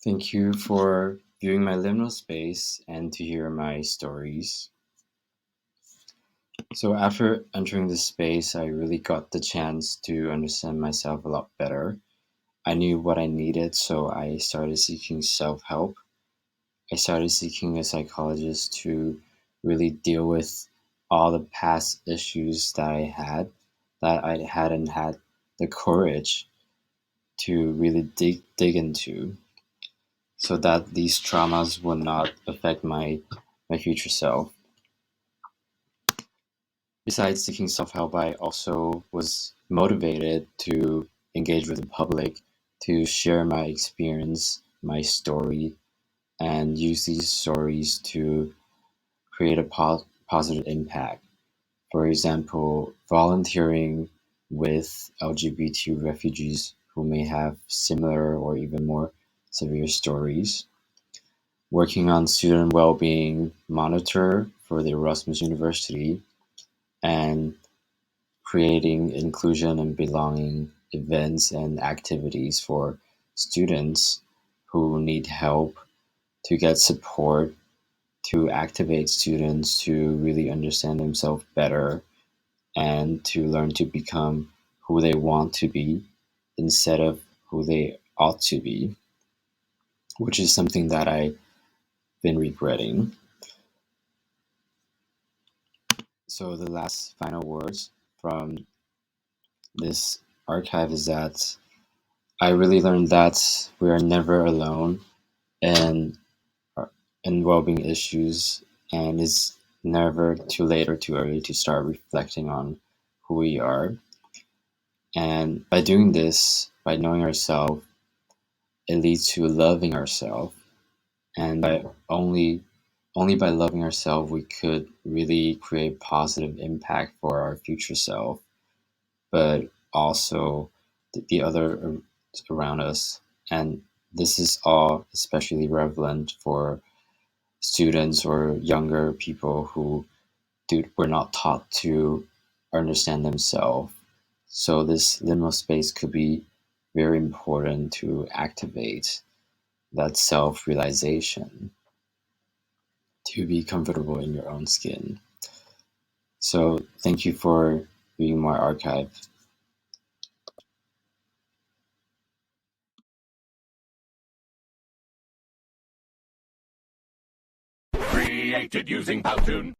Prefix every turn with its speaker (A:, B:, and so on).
A: Thank you for viewing my liminal space and to hear my stories. So, after entering this space, I really got the chance to understand myself a lot better. I knew what I needed, so I started seeking self help. I started seeking a psychologist to really deal with all the past issues that I hadn't had the courage to really dig into, so that these traumas will not affect my future self. Besides seeking self-help, I also was motivated to engage with the public, to share my experience, my story, and use these stories to create a positive impact. For example, volunteering with LGBT refugees who may have similar or even more severe stories, working on student well-being monitor for the Erasmus University, and creating inclusion and belonging events and activities for students who need help, to get support, to activate students to really understand themselves better and to learn to become who they want to be instead of who they ought to be, which is something that I've been regretting. So, the last final words from this archive is that I really learned that we are never alone in in well-being issues, and it's never too late or too early to start reflecting on who we are. And by doing this, by knowing ourselves, it leads to loving ourselves. And by only by loving ourselves, we could really create positive impact for our future self, but also the other around us. And this is all especially relevant for students or younger people who were not taught to understand themselves. So this liminal space could be very important to activate that self-realization, to be comfortable in your own skin. So thank you for reading my archive.
B: Created using Powtoon.